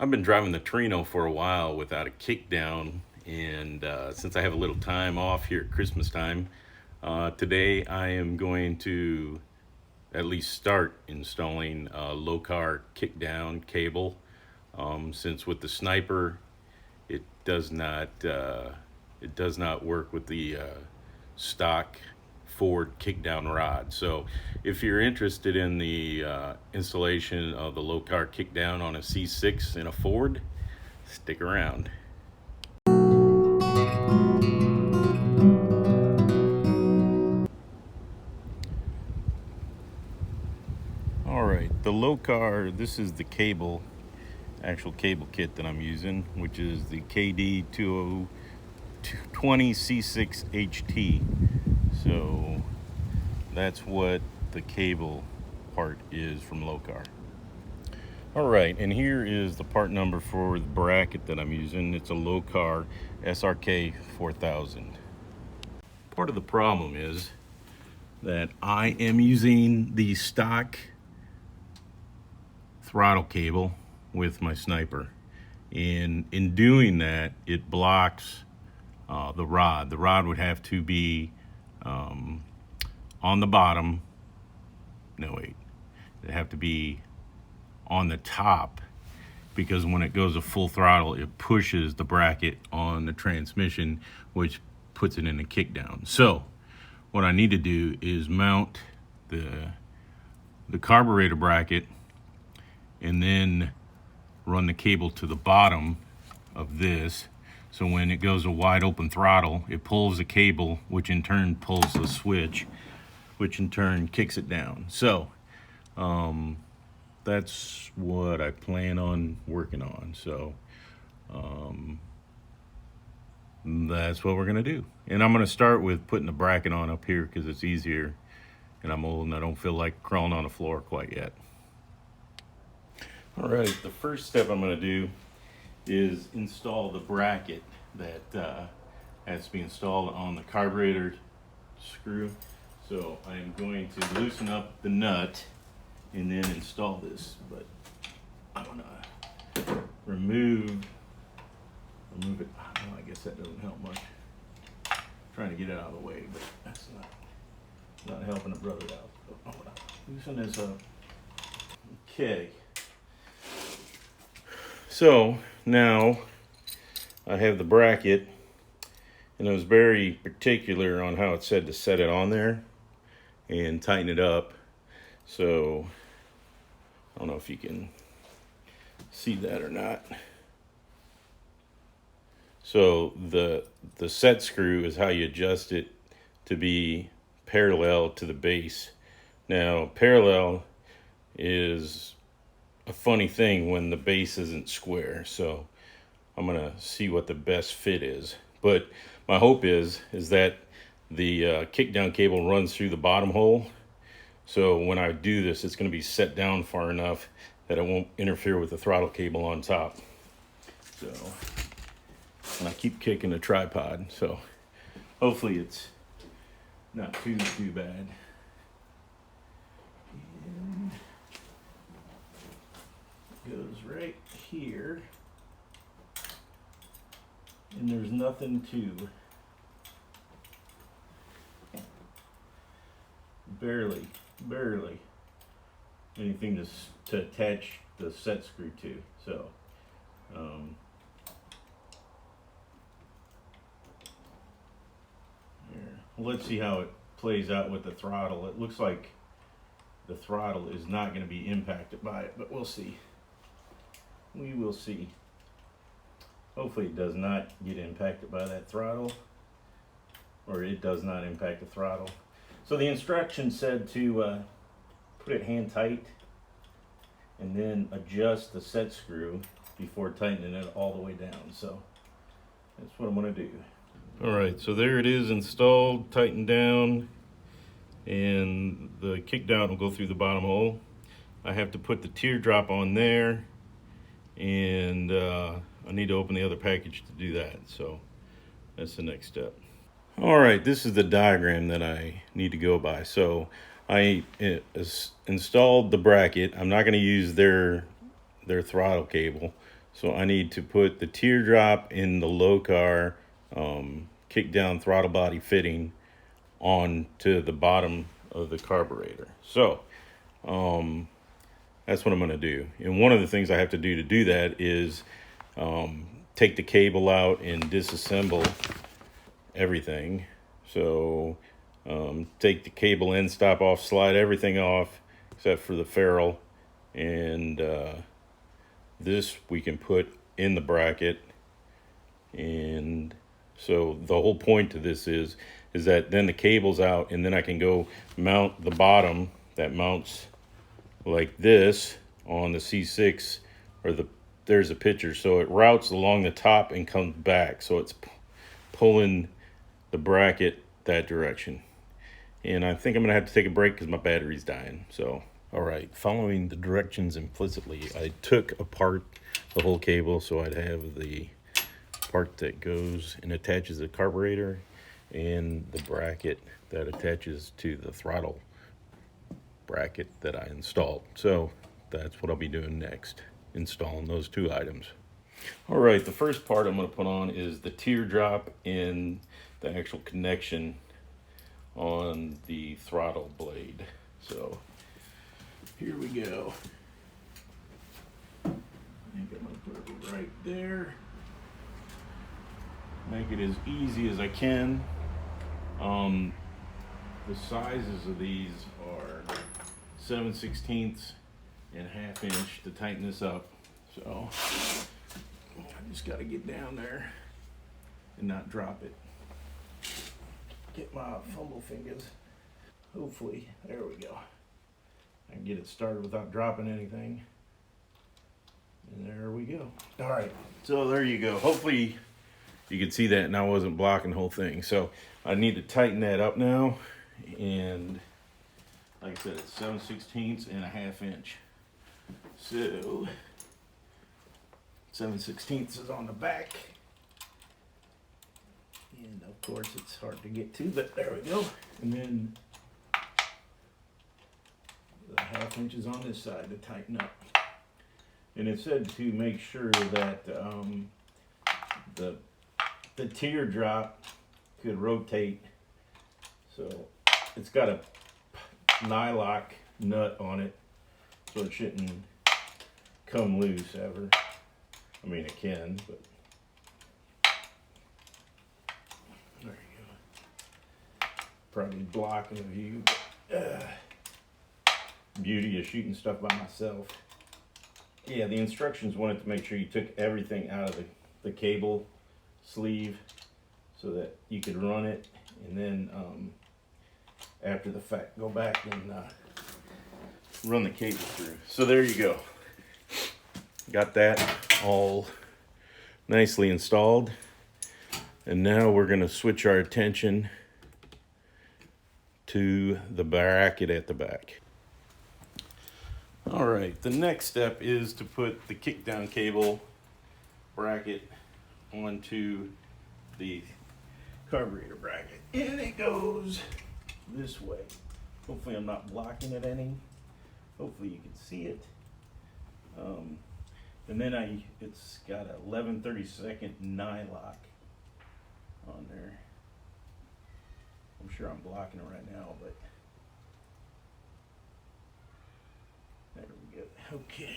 I've been driving the Torino for a while without a kickdown, and since I have a little time off here at Christmas time, today I am going to at least start installing a LOKAR Kickdown cable. Since with the Sniper, it does not work with the stock Ford Kickdown rod. So if you're interested in the installation of the LOKAR Kickdown on a C6 in a Ford, stick around. All right, the LOKAR, this is the actual cable kit that I'm using, which is the KD-20C6HT. So that's what the cable part is from LOKAR. All right, and here is the part number for the bracket that I'm using. It's a LOKAR SRK 4000. Part of the problem is that I am using the stock throttle cable with my Sniper, and in doing that it blocks the rod. The rod would have to be on the bottom. No, wait, it'd have to be on the top, because when it goes to full throttle it pushes the bracket on the transmission, which puts it in a kickdown. So what I need to do is mount the carburetor bracket and then run the cable to the bottom of this, so when it goes to wide open throttle it pulls the cable, which in turn pulls the switch, which in turn kicks it down. So that's what I plan on working on. So that's what we're gonna do, and I'm gonna start with putting the bracket on up here because it's easier, and I'm old and I don't feel like crawling on the floor quite yet. All right, the first step I'm going to do is install the bracket that has to be installed on the carburetor screw. So I'm going to loosen up the nut and then install this, but I'm going to remove it. Oh, I guess that doesn't help much. I'm trying to get it out of the way, but that's not helping a brother out. Oh, loosen this up. Okay. So now I have the bracket, and I was very particular on how it said to set it on there and tighten it up. So I don't know if you can see that or not. So the set screw is how you adjust it to be parallel to the base. Now parallel is a funny thing when the base isn't square, so I'm gonna see what the best fit is. But my hope is that the kickdown cable runs through the bottom hole, so when I do this it's gonna be set down far enough that it won't interfere with the throttle cable on top. So, and I keep kicking the tripod, so hopefully it's not too bad. Goes right here, and there's nothing to, barely anything to attach the set screw to. So here, let's see how it plays out with the throttle. It looks like the throttle is not going to be impacted by it, but we'll see. We will see. Hopefully it does not get impacted by that throttle, or it does not impact the throttle. So the instructions said to put it hand tight and then adjust the set screw before tightening it all the way down. So that's what I'm going to do. All right, so there it is, installed, tightened down, and the kickdown will go through the bottom hole. I have to put the teardrop on there, and I need to open the other package to do that. So that's the next step. All right, this is the diagram that I need to go by. So I installed the bracket. I'm not going to use their throttle cable, So I need to put the teardrop in the Lokar Kickdown throttle body fitting onto the bottom of the carburetor. So that's what I'm going to do. And one of the things I have to do that is take the cable out and disassemble everything. So take the cable end stop off, slide everything off except for the ferrule, and this we can put in the bracket. And so the whole point to this is that then the cable's out, and then I can go mount the bottom that mounts like this on the C6, or there's a picture. So it routes along the top and comes back. So it's pulling the bracket that direction. And I think I'm gonna have to take a break because my battery's dying. So, all right, following the directions implicitly, I took apart the whole cable so I'd have the part that goes and attaches the carburetor and the bracket that attaches to the throttle bracket that I installed. So that's what I'll be doing next, installing those two items. All right, the first part I'm going to put on is the teardrop and the actual connection on the throttle blade. So here we go. I think I'm going to put it right there. Make it as easy as I can. The sizes of these are 7/16 and 1/2 inch to tighten this up. So I just got to get down there and not drop it. Get my fumble fingers. Hopefully, there we go. I can get it started without dropping anything. And there we go. All right, so there you go. Hopefully you can see that and I wasn't blocking the whole thing. So I need to tighten that up now. And like I said, it's 7/16 and 1/2 inch. So 7/16 is on the back. And of course it's hard to get to, but there we go. And then the 1/2 inches on this side to tighten up. And it said to make sure that the teardrop could rotate. So it's got a nylock nut on it, so it shouldn't come loose ever. I mean, it can, but there you go. Probably blocking the view. Beauty of shooting stuff by myself. Yeah, the instructions wanted to make sure you took everything out of the cable sleeve so that you could run it, and then after the fact go back and run the cable through. So there you go. Got that all nicely installed, and now we're going to switch our attention to the bracket at the back. All right, the next step is to put the kickdown cable bracket onto the carburetor bracket, and it goes this way. Hopefully I'm not blocking it any. Hopefully you can see it. And then it's got a 11/32 nylock on there. I'm sure I'm blocking it right now, but there we go. Okay.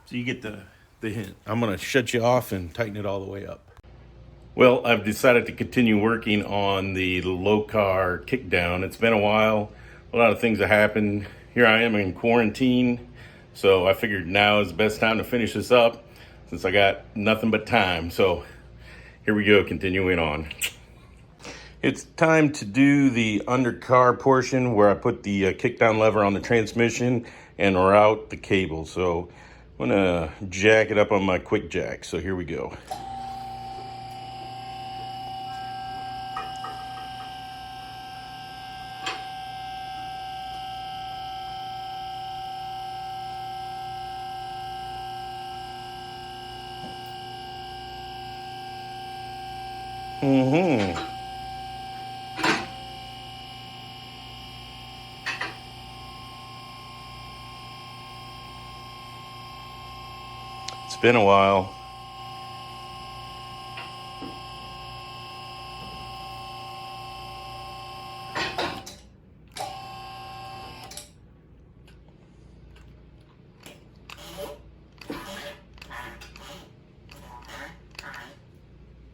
So you get the hint. I'm going to shut you off and tighten it all the way up. Well, I've decided to continue working on the Lokar Kickdown. It's been a while. A lot of things have happened. Here I am in quarantine, so I figured now is the best time to finish this up since I got nothing but time. So here we go, continuing on. It's time to do the undercar portion where I put the kickdown lever on the transmission and route the cable. So I'm gonna jack it up on my quick jack. So here we go. Mm-hmm. It's been a while.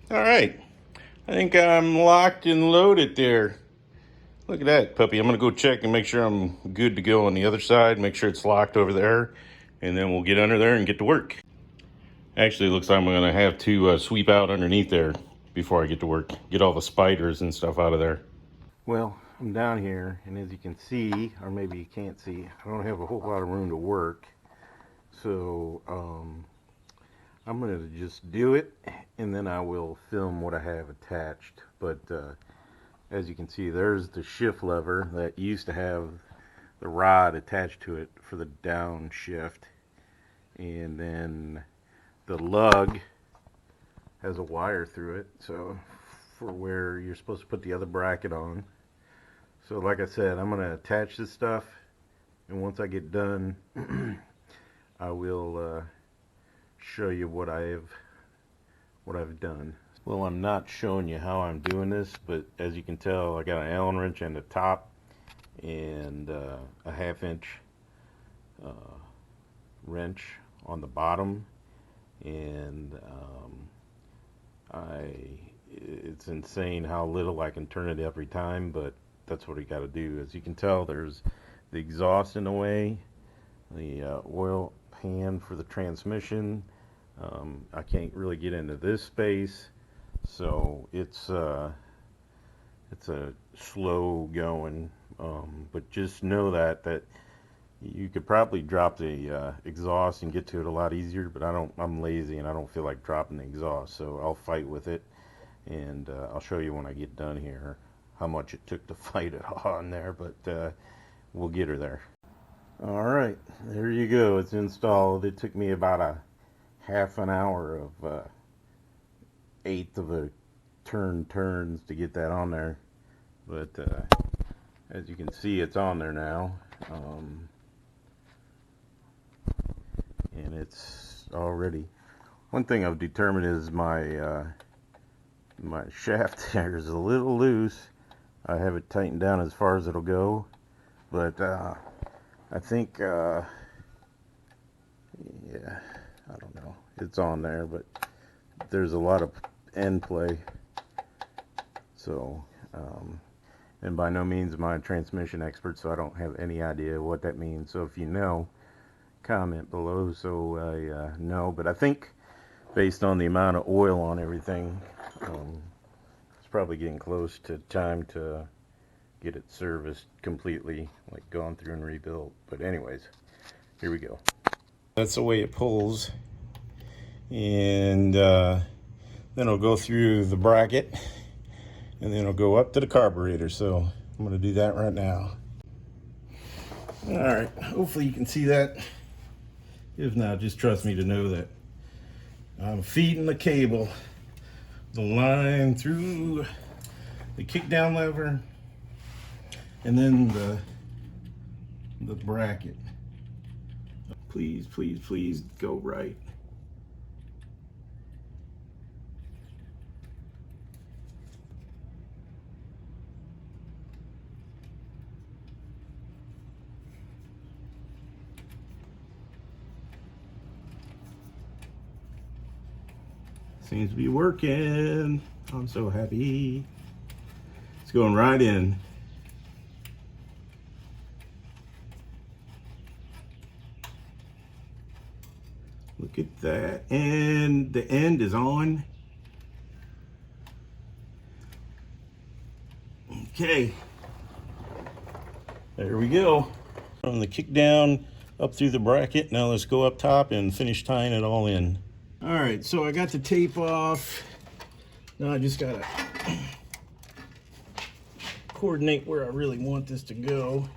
All right. I think I'm locked and loaded there. Look at that puppy. I'm going to go check and make sure I'm good to go on the other side. Make sure it's locked over there. And then we'll get under there and get to work. Actually, it looks like I'm going to have to sweep out underneath there before I get to work. Get all the spiders and stuff out of there. Well, I'm down here, and as you can see, or maybe you can't see, I don't have a whole lot of room to work. So I'm going to just do it, and then I will film what I have attached. But as you can see, there's the shift lever that used to have the rod attached to it for the downshift. And then the lug has a wire through it, so for where you're supposed to put the other bracket on. So like I said, I'm going to attach this stuff, and once I get done, I will show you what I've done. Well, I'm not showing you how I'm doing this, but as you can tell, I got an Allen wrench on the top and a 1/2 inch wrench on the bottom, and it's insane how little I can turn it every time, but that's what you got to do. As you can tell, there's the exhaust in the way, the oil pan for the transmission. I can't really get into this space, so it's a slow going, but just know that you could probably drop the exhaust and get to it a lot easier, but I'm lazy and I don't feel like dropping the exhaust, so I'll fight with it, and I'll show you when I get done here how much it took to fight it on there, but we'll get her there. All right, there you go. It's installed. It took me about a half an hour of 1/8 of a turns to get that on there, but as you can see, it's on there now, and it's already. One thing I've determined is my shaft there is a little loose. I have it tightened down as far as it'll go, but I think yeah, I don't know, it's on there, but there's a lot of end play, so and by no means am I a transmission expert, so I don't have any idea what that means. So if you know, comment below so I know. But I think based on the amount of oil on everything, it's probably getting close to time to get it serviced completely, like gone through and rebuilt. But anyways, here we go. That's the way it pulls, and then it'll go through the bracket, and then it'll go up to the carburetor. So I'm going to do that right now. All right, hopefully you can see that. If not, just trust me to know that I'm feeding the cable, the line through the kickdown lever, and then the bracket. Please, please, please go right. Seems to be working. I'm so happy. It's going right in. Look at that. And the end is on. Okay. There we go. From the kick down up through the bracket. Now let's go up top and finish tying it all in. All right, so I got the tape off. Now I just gotta coordinate where I really want this to go,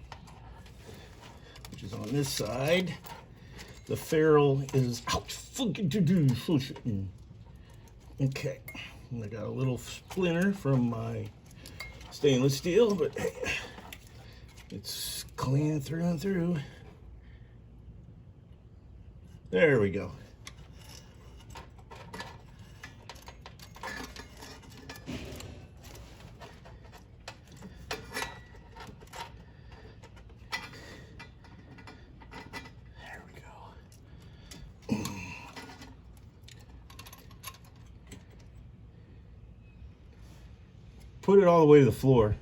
which is on this side. The ferrule is out. Okay. I got a little splinter from my stainless steel, but hey, it's clean through and through. There we go. There we go. Put it all the way to the floor.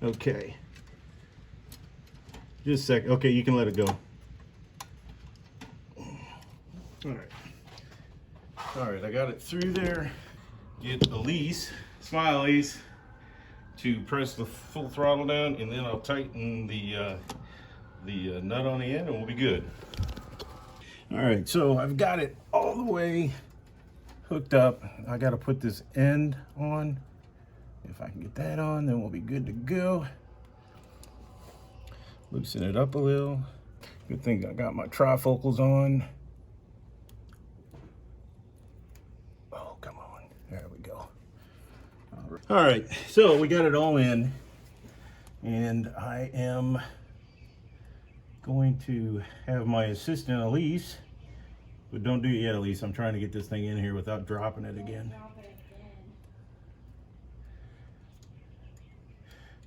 Okay. Just a sec. Okay, you can let it go. All right, I got it through there. Get Elise, smile Elise, to press the full throttle down, and then I'll tighten the nut on the end, and we'll be good. All right, so I've got it all the way hooked up. I got to put this end on. If I can get that on, then we'll be good to go. Loosen it up a little. Good thing I got my trifocals on. Oh, come on. There we go. All right, so we got it all in, and I am going to have my assistant Elise, but don't do it yet, Elise. I'm trying to get this thing in here without dropping it again.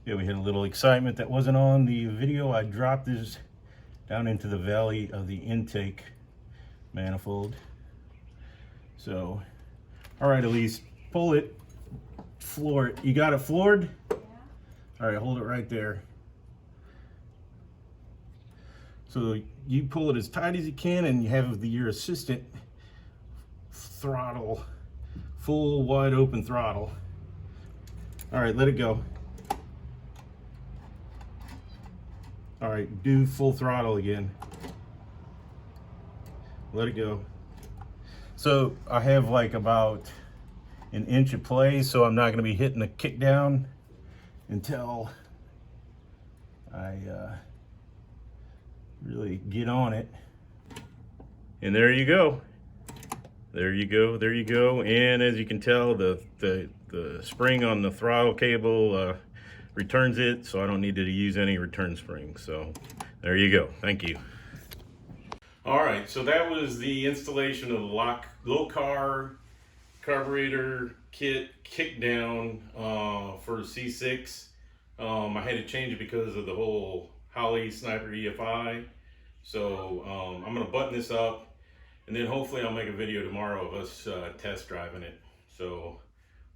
Yeah, we had a little excitement that wasn't on the video. I dropped this down into the valley of the intake manifold. So, all right, Elise, pull it, floor it. You got it floored? Yeah. All right, hold it right there. So you pull it as tight as you can, and you have your assistant throttle, full wide open throttle. All right, let it go. All right, do full throttle again. Let it go. So I have like about an inch of play, so I'm not gonna be hitting the kick down until I really get on it. And there you go. There you go, there you go. And as you can tell, the spring on the throttle cable returns it, so I don't need to use any return spring. So there you go. Thank you. All right, so that was the installation of the Lokar carburetor kit kickdown for the C6. I had to change it because of the whole Holley Sniper EFI I. So I'm gonna button this up, and then hopefully I'll make a video tomorrow of us test driving it. So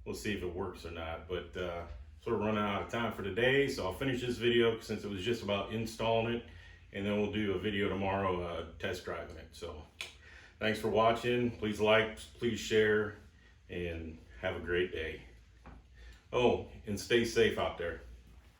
we'll see if it works or not, but sort of running out of time for today, so I'll finish this video since it was just about installing it, and then we'll do a video tomorrow test driving it. So thanks for watching. Please like, please share, and have a great day. Oh, and stay safe out there.